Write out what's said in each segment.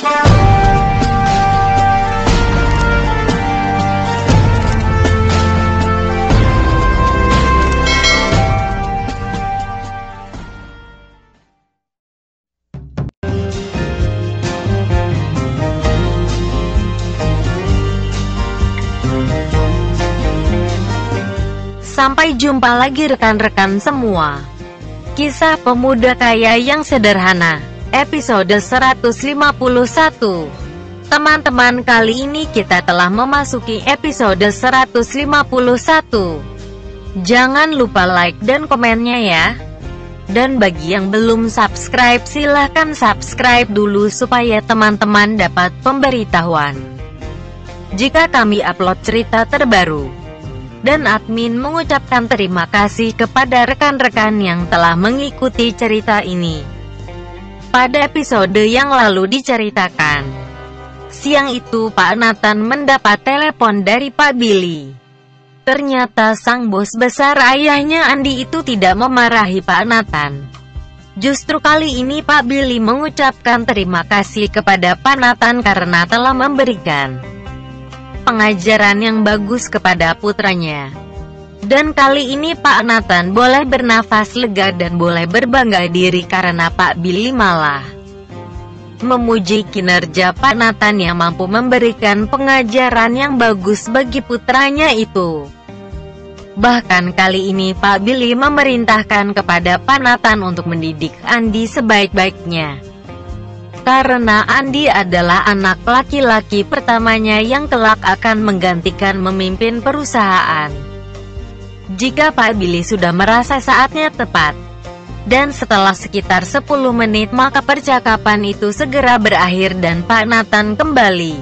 Sampai jumpa lagi rekan-rekan semua. Kisah pemuda kaya yang sederhana, episode 151. Teman-teman, kali ini kita telah memasuki episode 151. Jangan lupa like dan komennya ya. Dan bagi yang belum subscribe, silahkan subscribe dulu supaya teman-teman dapat pemberitahuan jika kami upload cerita terbaru. Dan admin mengucapkan terima kasih kepada rekan-rekan yang telah mengikuti cerita ini. Pada episode yang lalu diceritakan, siang itu Pak Nathan mendapat telepon dari Pak Billy. Ternyata sang bos besar ayahnya Andi itu tidak memarahi Pak Nathan. Justru kali ini Pak Billy mengucapkan terima kasih kepada Pak Nathan karena telah memberikan pengajaran yang bagus kepada putranya. Dan kali ini Pak Nathan boleh bernafas lega dan boleh berbangga diri karena Pak Billy malah memuji kinerja Pak Nathan yang mampu memberikan pengajaran yang bagus bagi putranya itu. Bahkan kali ini Pak Billy memerintahkan kepada Pak Nathan untuk mendidik Andi sebaik-baiknya. Karena Andi adalah anak laki-laki pertamanya yang kelak akan menggantikan memimpin perusahaan. Jika Pak Billy sudah merasa saatnya tepat, dan setelah sekitar 10 menit maka percakapan itu segera berakhir dan Pak Nathan kembali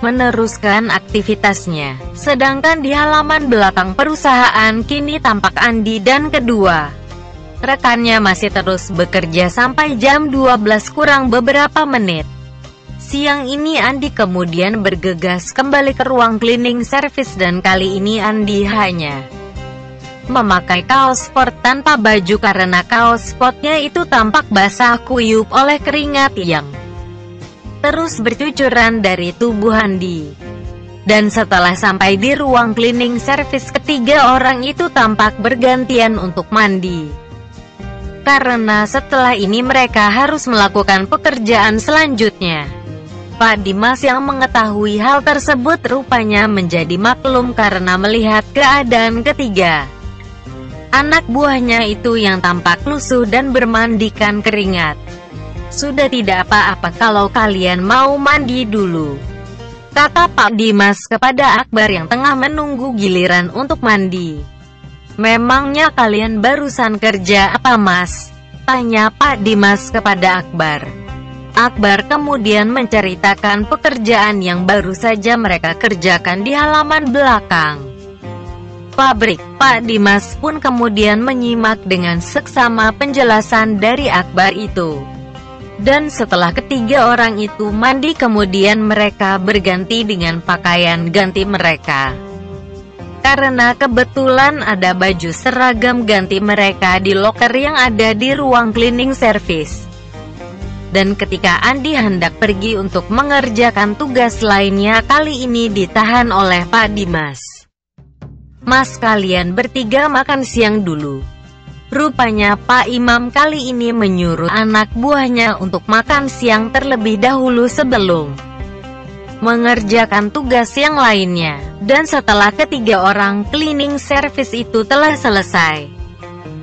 meneruskan aktivitasnya. Sedangkan di halaman belakang perusahaan kini tampak Andi dan kedua rekannya masih terus bekerja sampai jam 12 kurang beberapa menit. Siang ini Andi kemudian bergegas kembali ke ruang cleaning service dan kali ini Andi hanya memakai kaos sport tanpa baju karena kaos sportnya itu tampak basah kuyup oleh keringat yang terus bercucuran dari tubuh Andi. Dan setelah sampai di ruang cleaning service, ketiga orang itu tampak bergantian untuk mandi. Karena setelah ini mereka harus melakukan pekerjaan selanjutnya. Pak Dimas yang mengetahui hal tersebut rupanya menjadi maklum karena melihat keadaan ketiga anak buahnya itu yang tampak lusuh dan bermandikan keringat. "Sudah tidak apa-apa kalau kalian mau mandi dulu," kata Pak Dimas kepada Akbar yang tengah menunggu giliran untuk mandi. "Memangnya kalian barusan kerja apa, Mas?" tanya Pak Dimas kepada Akbar. Akbar kemudian menceritakan pekerjaan yang baru saja mereka kerjakan di halaman belakang pabrik. Pak Dimas pun kemudian menyimak dengan seksama penjelasan dari Akbar itu. Dan setelah ketiga orang itu mandi, kemudian mereka berganti dengan pakaian ganti mereka. Karena kebetulan ada baju seragam ganti mereka di loker yang ada di ruang cleaning service. Dan ketika Andi hendak pergi untuk mengerjakan tugas lainnya, kali ini ditahan oleh Pak Dimas. "Mas, kalian bertiga makan siang dulu." Rupanya Pak Imam kali ini menyuruh anak buahnya untuk makan siang terlebih dahulu sebelum mengerjakan tugas yang lainnya. Dan setelah ketiga orang cleaning service itu telah selesai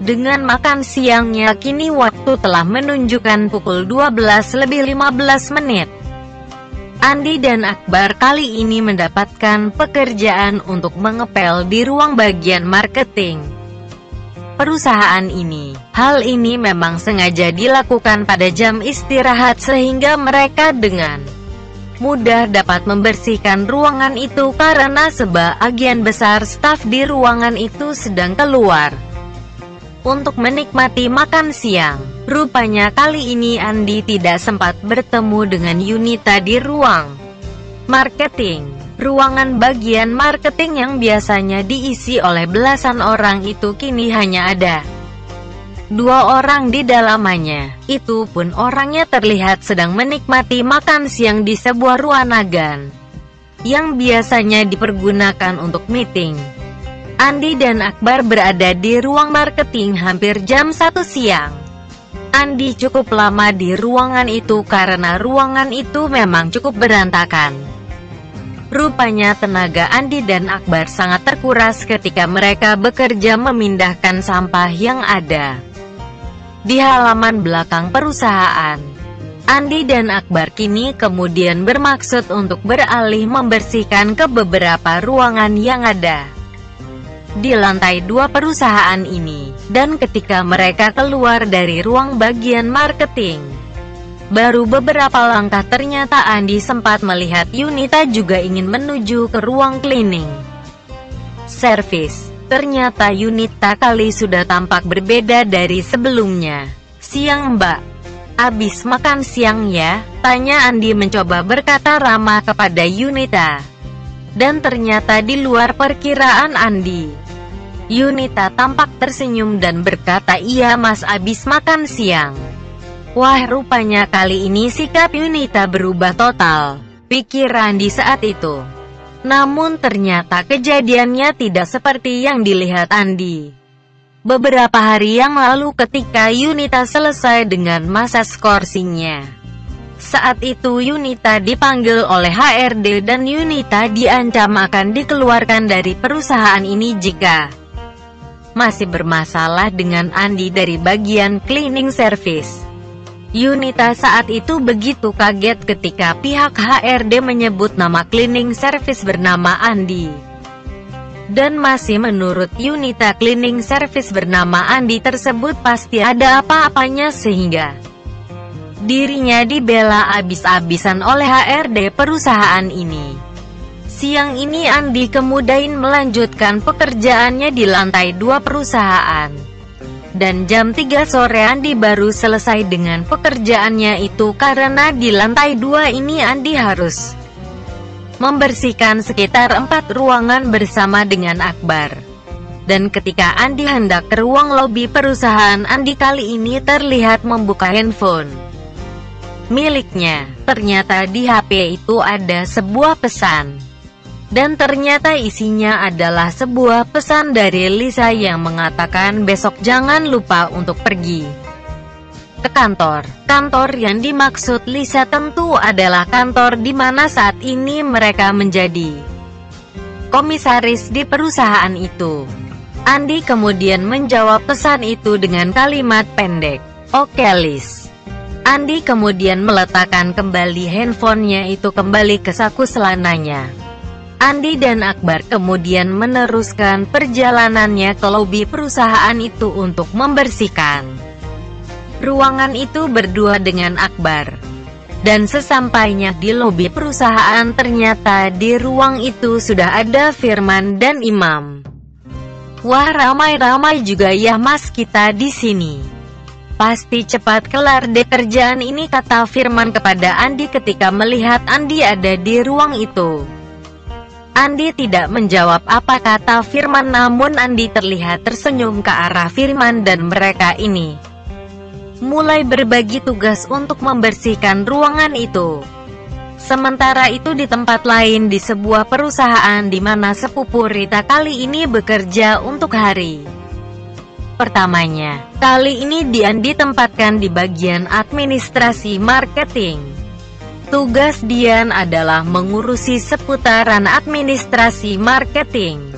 dengan makan siangnya, kini waktu telah menunjukkan pukul 12:15. Andi dan Akbar kali ini mendapatkan pekerjaan untuk mengepel di ruang bagian marketing perusahaan ini. Hal ini memang sengaja dilakukan pada jam istirahat sehingga mereka dengan mudah dapat membersihkan ruangan itu karena sebagian besar staf di ruangan itu sedang keluar untuk menikmati makan siang. Rupanya kali ini Andi tidak sempat bertemu dengan Yunita di ruang marketing. Ruangan bagian marketing yang biasanya diisi oleh belasan orang itu kini hanya ada Dua orang di dalamnya, itu pun orangnya terlihat sedang menikmati makan siang di sebuah ruangan yang biasanya dipergunakan untuk meeting. Andi dan Akbar berada di ruang marketing hampir jam 1 siang. Andi cukup lama di ruangan itu karena ruangan itu memang cukup berantakan. Rupanya tenaga Andi dan Akbar sangat terkuras ketika mereka bekerja memindahkan sampah yang ada di halaman belakang perusahaan. Andi dan Akbar kini kemudian bermaksud untuk beralih membersihkan ke beberapa ruangan yang ada di lantai 2 perusahaan ini. Dan ketika mereka keluar dari ruang bagian marketing, baru beberapa langkah ternyata Andi sempat melihat Yunita juga ingin menuju ke ruang cleaning service. Ternyata Yunita kali sudah tampak berbeda dari sebelumnya. "Siang Mbak, abis makan siang ya?" tanya Andi mencoba berkata ramah kepada Yunita. Dan ternyata di luar perkiraan Andi, Yunita tampak tersenyum dan berkata, "Iya mas, abis makan siang." Wah, rupanya kali ini sikap Yunita berubah total, pikir Andi saat itu. Namun ternyata kejadiannya tidak seperti yang dilihat Andi. Beberapa hari yang lalu ketika Yunita selesai dengan masa skorsingnya, saat itu Yunita dipanggil oleh HRD dan Yunita diancam akan dikeluarkan dari perusahaan ini jika masih bermasalah dengan Andi dari bagian cleaning service. Yunita saat itu begitu kaget ketika pihak HRD menyebut nama cleaning service bernama Andi. Dan masih menurut Yunita, cleaning service bernama Andi tersebut pasti ada apa-apanya sehingga dirinya dibela abis-abisan oleh HRD perusahaan ini. Siang ini Andi kemudian melanjutkan pekerjaannya di lantai 2 perusahaan. Dan jam 3 sore Andi baru selesai dengan pekerjaannya itu karena di lantai 2 ini Andi harus membersihkan sekitar 4 ruangan bersama dengan Akbar. Dan ketika Andi hendak ke ruang lobi perusahaan, Andi kali ini terlihat membuka handphone miliknya. Ternyata di HP itu ada sebuah pesan. Dan ternyata isinya adalah sebuah pesan dari Lisa yang mengatakan besok jangan lupa untuk pergi ke kantor. Kantor yang dimaksud Lisa tentu adalah kantor di mana saat ini mereka menjadi komisaris di perusahaan itu. Andi kemudian menjawab pesan itu dengan kalimat pendek, "Oke Lis." Andi kemudian meletakkan kembali handphonenya itu kembali ke saku celananya. Andi dan Akbar kemudian meneruskan perjalanannya ke lobi perusahaan itu untuk membersihkan ruangan itu berdua dengan Akbar. Dan sesampainya di lobi perusahaan, ternyata di ruang itu sudah ada Firman dan Imam. "Wah, ramai-ramai juga ya mas kita di sini. Pasti cepat kelar deh kerjaan ini," kata Firman kepada Andi ketika melihat Andi ada di ruang itu. Andi tidak menjawab apa kata Firman, namun Andi terlihat tersenyum ke arah Firman dan mereka ini mulai berbagi tugas untuk membersihkan ruangan itu. Sementara itu di tempat lain di sebuah perusahaan di mana sepupu Rita kali ini bekerja untuk hari pertamanya. Kali ini Dian ditempatkan di bagian administrasi marketing. Tugas Dian adalah mengurusi seputaran administrasi marketing.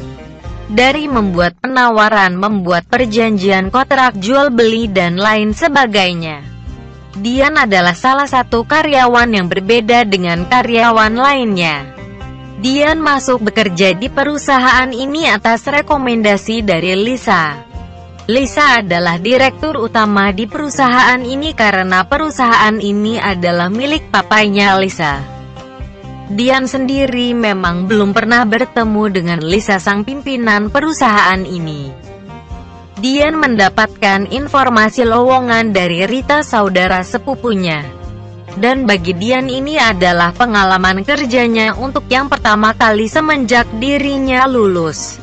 Dari membuat penawaran, membuat perjanjian kontrak jual beli dan lain sebagainya. Dian adalah salah satu karyawan yang berbeda dengan karyawan lainnya. Dian masuk bekerja di perusahaan ini atas rekomendasi dari Lisa. Lisa adalah direktur utama di perusahaan ini karena perusahaan ini adalah milik papanya Lisa. Dian sendiri memang belum pernah bertemu dengan Lisa sang pimpinan perusahaan ini. Dian mendapatkan informasi lowongan dari Rita saudara sepupunya. Dan bagi Dian ini adalah pengalaman kerjanya untuk yang pertama kali semenjak dirinya lulus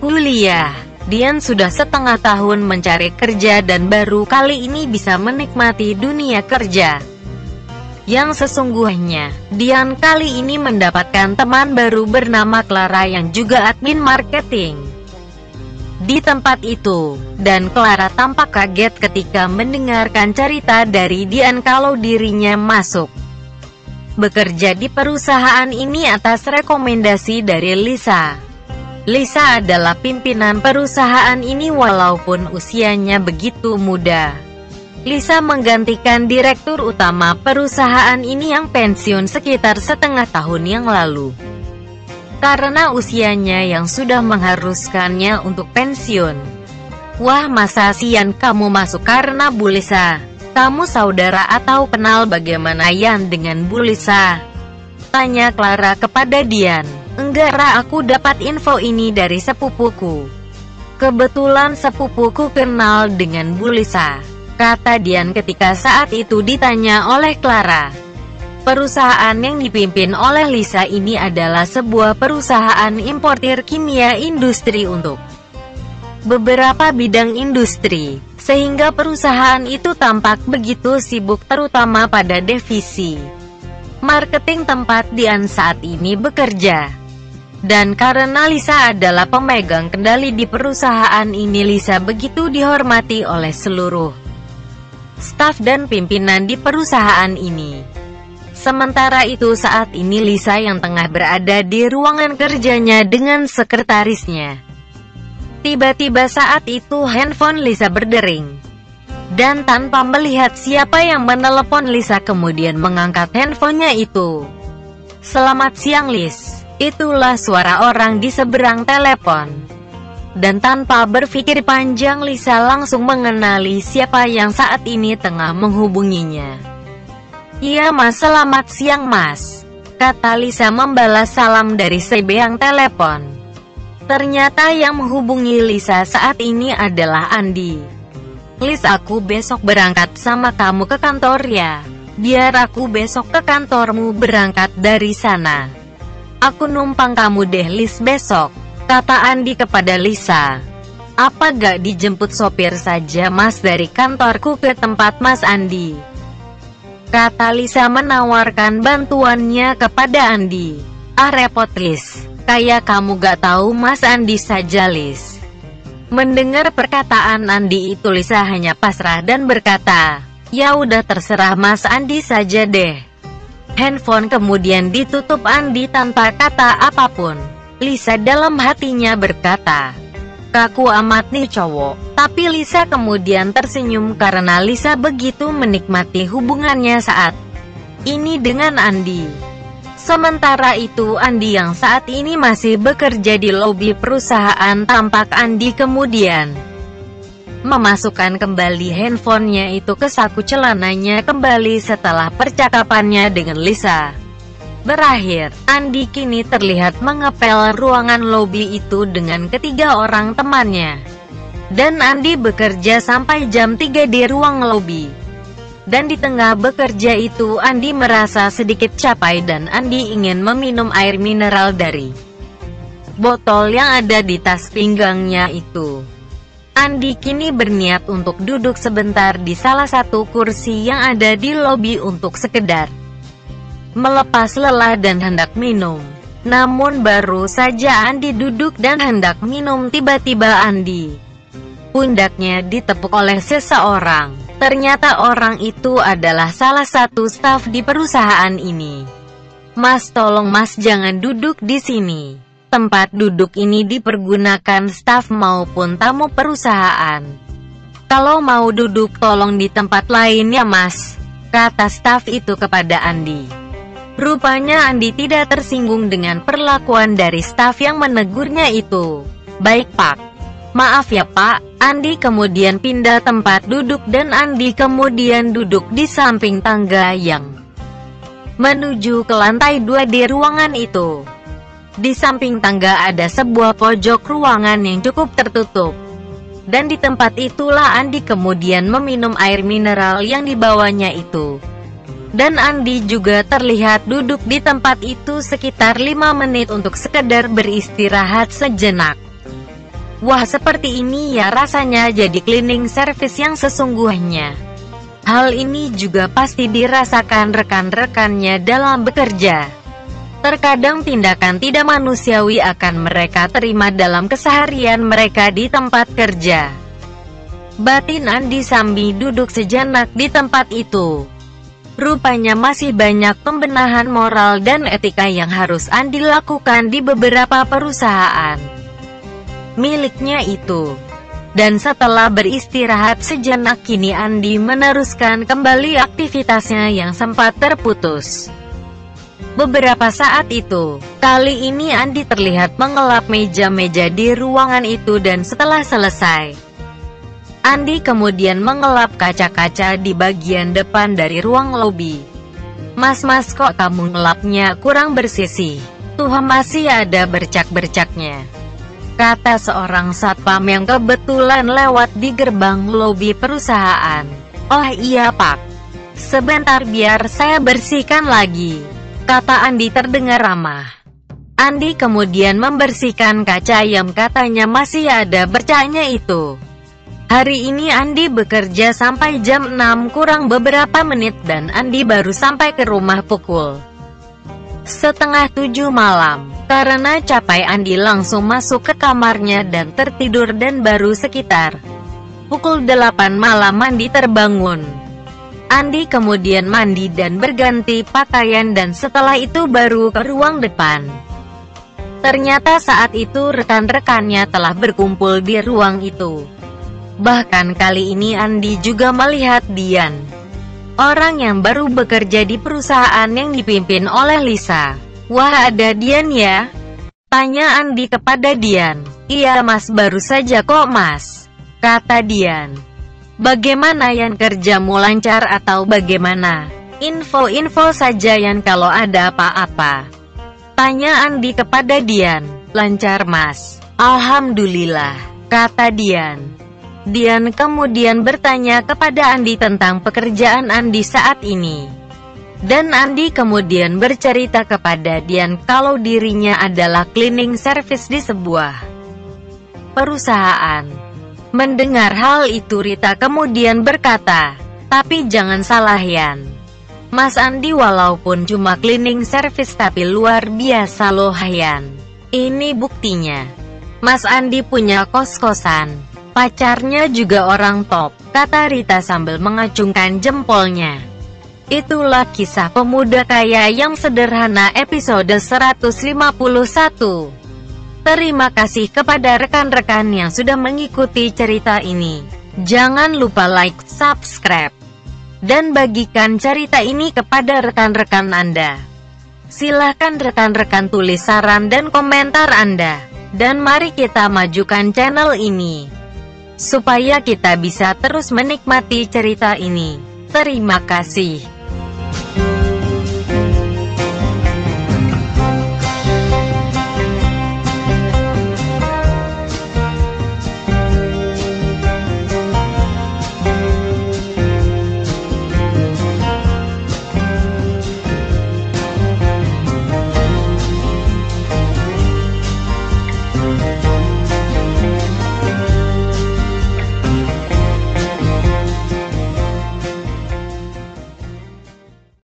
kuliah. Dian sudah setengah tahun mencari kerja dan baru kali ini bisa menikmati dunia kerja. Yang sesungguhnya, Dian kali ini mendapatkan teman baru bernama Clara yang juga admin marketing di tempat itu, dan Clara tampak kaget ketika mendengarkan cerita dari Dian kalau dirinya masuk bekerja di perusahaan ini atas rekomendasi dari Lisa. Lisa adalah pimpinan perusahaan ini walaupun usianya begitu muda. Lisa menggantikan direktur utama perusahaan ini yang pensiun sekitar setengah tahun yang lalu. Karena usianya yang sudah mengharuskannya untuk pensiun. Wah, masa sian kamu masuk karena Bu Lisa? Kamu saudara atau kenal bagaimana Yan dengan Bu Lisa? Tanya Clara kepada Dian. Enggak Ra, aku dapat info ini dari sepupuku. Kebetulan sepupuku kenal dengan Bu Lisa, kata Dian ketika saat itu ditanya oleh Clara. Perusahaan yang dipimpin oleh Lisa ini adalah sebuah perusahaan importir kimia industri untuk beberapa bidang industri, sehingga perusahaan itu tampak begitu sibuk terutama pada divisi marketing tempat Dian saat ini bekerja. Dan karena Lisa adalah pemegang kendali di perusahaan ini, Lisa begitu dihormati oleh seluruh staf dan pimpinan di perusahaan ini. Sementara itu saat ini Lisa yang tengah berada di ruangan kerjanya dengan sekretarisnya. Tiba-tiba saat itu handphone Lisa berdering. Dan tanpa melihat siapa yang menelepon, Lisa kemudian mengangkat handphonenya itu. Selamat siang Lis. Itulah suara orang di seberang telepon. Dan tanpa berpikir panjang Lisa langsung mengenali siapa yang saat ini tengah menghubunginya. Iya Mas, selamat siang Mas, kata Lisa membalas salam dari sebelahang telepon. Ternyata yang menghubungi Lisa saat ini adalah Andi. Lis, aku besok berangkat sama kamu ke kantor ya. Biar aku besok ke kantormu berangkat dari sana. Aku numpang kamu deh Lis besok, kata Andi kepada Lisa. Apa gak dijemput sopir saja Mas dari kantorku ke tempat Mas Andi? Kata Lisa menawarkan bantuannya kepada Andi. Ah repot Lis, kayak kamu gak tahu Mas Andi saja Lis. Mendengar perkataan Andi itu Lisa hanya pasrah dan berkata, ya udah terserah Mas Andi saja deh. Handphone kemudian ditutup Andi tanpa kata apapun. Lisa dalam hatinya berkata, kaku amat nih cowok. Tapi Lisa kemudian tersenyum karena Lisa begitu menikmati hubungannya saat ini dengan Andi. Sementara itu Andi yang saat ini masih bekerja di lobi perusahaan, tampak Andi kemudian memasukkan kembali handphonenya itu ke saku celananya kembali setelah percakapannya dengan Lisa berakhir. Andi kini terlihat mengepel ruangan lobi itu dengan ketiga orang temannya. Dan Andi bekerja sampai jam 3 di ruang lobi. Dan di tengah bekerja itu Andi merasa sedikit capek dan Andi ingin meminum air mineral dari botol yang ada di tas pinggangnya itu. Andi kini berniat untuk duduk sebentar di salah satu kursi yang ada di lobi untuk sekedar melepas lelah dan hendak minum. Namun baru saja Andi duduk dan hendak minum, tiba-tiba Andi pundaknya ditepuk oleh seseorang. Ternyata orang itu adalah salah satu staf di perusahaan ini. Mas, tolong Mas jangan duduk di sini. Tempat duduk ini dipergunakan staf maupun tamu perusahaan. Kalau mau duduk tolong di tempat lain ya Mas, kata staf itu kepada Andi. Rupanya Andi tidak tersinggung dengan perlakuan dari staf yang menegurnya itu. Baik Pak, maaf ya Pak. Andi kemudian pindah tempat duduk dan Andi kemudian duduk di samping tangga yang menuju ke lantai 2 di ruangan itu. Di samping tangga ada sebuah pojok ruangan yang cukup tertutup. Dan di tempat itulah Andi kemudian meminum air mineral yang dibawanya itu. Dan Andi juga terlihat duduk di tempat itu sekitar 5 menit untuk sekedar beristirahat sejenak. Wah, seperti ini ya rasanya jadi cleaning service yang sesungguhnya. Hal ini juga pasti dirasakan rekan-rekannya dalam bekerja. Terkadang tindakan tidak manusiawi akan mereka terima dalam keseharian mereka di tempat kerja. Batin Andi sambil duduk sejenak di tempat itu. Rupanya masih banyak pembenahan moral dan etika yang harus Andi lakukan di beberapa perusahaan miliknya itu. Dan setelah beristirahat sejenak, kini Andi meneruskan kembali aktivitasnya yang sempat terputus. Beberapa saat itu, kali ini Andi terlihat mengelap meja-meja di ruangan itu dan setelah selesai, Andi kemudian mengelap kaca-kaca di bagian depan dari ruang lobi. Mas, kok kamu ngelapnya kurang bersih sih? Tuh masih ada bercak-bercaknya, kata seorang satpam yang kebetulan lewat di gerbang lobi perusahaan. Oh iya Pak, sebentar biar saya bersihkan lagi, kata Andi terdengar ramah. Andi kemudian membersihkan kaca yang katanya masih ada bercaknya itu. Hari ini Andi bekerja sampai jam 6 kurang beberapa menit dan Andi baru sampai ke rumah pukul setengah 7 malam. Karena capek, Andi langsung masuk ke kamarnya dan tertidur dan baru sekitar pukul 8 malam Andi terbangun. Andi kemudian mandi dan berganti pakaian dan setelah itu baru ke ruang depan. Ternyata saat itu rekan-rekannya telah berkumpul di ruang itu. Bahkan kali ini Andi juga melihat Dian, orang yang baru bekerja di perusahaan yang dipimpin oleh Lisa. Wah, ada Dian ya? Tanya Andi kepada Dian. Iya Mas, baru saja kok Mas, kata Dian. Bagaimana Yan, kerjamu lancar atau bagaimana? Info-info saja Yan kalau ada apa-apa, tanya Andi kepada Dian. Lancar Mas, alhamdulillah, kata Dian. Dian kemudian bertanya kepada Andi tentang pekerjaan Andi saat ini. Dan Andi kemudian bercerita kepada Dian kalau dirinya adalah cleaning service di sebuah perusahaan. Mendengar hal itu, Rita kemudian berkata, tapi jangan salah Yan, Mas Andi walaupun cuma cleaning service tapi luar biasa loh Yan. Ini buktinya, Mas Andi punya kos-kosan, pacarnya juga orang top, kata Rita sambil mengacungkan jempolnya. Itulah kisah pemuda kaya yang sederhana episode 151. Terima kasih kepada rekan-rekan yang sudah mengikuti cerita ini. Jangan lupa like, subscribe, dan bagikan cerita ini kepada rekan-rekan Anda. Silahkan rekan-rekan tulis saran dan komentar Anda. Dan mari kita majukan channel ini, supaya kita bisa terus menikmati cerita ini. Terima kasih.